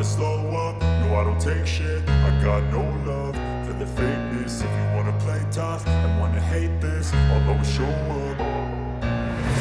slow up, no I don't take shit. I got no love for the fakeness. If you wanna play tough and wanna hate this, I'll always show up.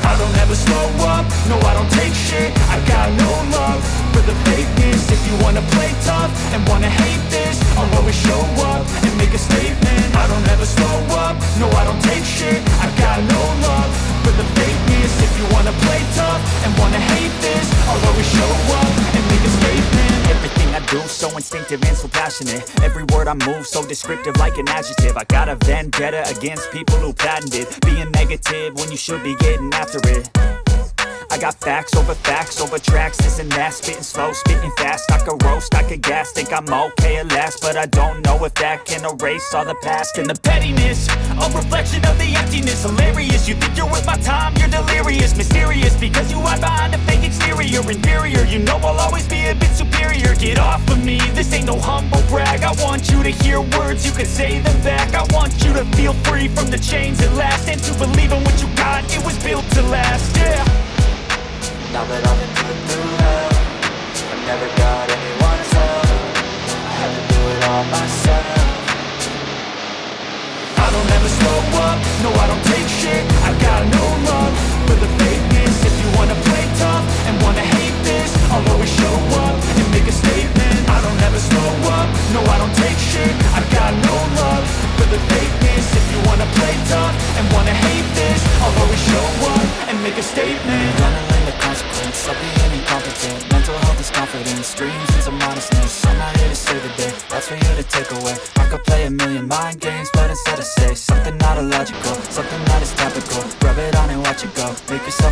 I don't ever slow up, no I don't take shit. I got no love for the fakeness. If you wanna play tough and wanna hate this, I'll always show up and make a statement. I don't ever slow up, no I don't take shit. I got no love for the fakeness. If you wanna play tough and wanna hate this, I'll always show up and make a statement. Everything I do so instinctive and so passionate. Every word I move so descriptive like an adjective. I got a vendetta against people who patented being negative when you should be getting after it. I got facts over tracks, this and that. Spitting slow, spitting fast. I could roast, I could gas. Think I'm okay at last, but I don't know if that can erase all the past. And the pettiness, a reflection of the emptiness. Hilarious, you think you're worth my time, you're delirious. Mysterious, because you hide behind a fake exterior. Inferior, you know I'll always be a bit superior. Get off of me, this ain't no humble brag. I want you to hear words, you can say them back. I want you to feel free from the chains at last, and to believe in what you got, it was built to last, yeah. Now that I've been put through hell, I never got anyone's help. I had to do it all myself. I don't ever slow up, no I don't take shit. I got no love for the fakeness. If you wanna play tough and wanna hate this, I'll always show up and make a statement. I don't ever slow up, no I don't take shit. I got no love for the fakeness. If you wanna play tough and wanna hate this, I'll always show up and make a statement. Consequence of being incompetent. Mental health is confidence, dreams and some modestness. I'm not here to save the day, that's for you to take away. I could play a million mind games, but instead I say something not illogical, something that is topical. Rub it on and watch it go, make yourself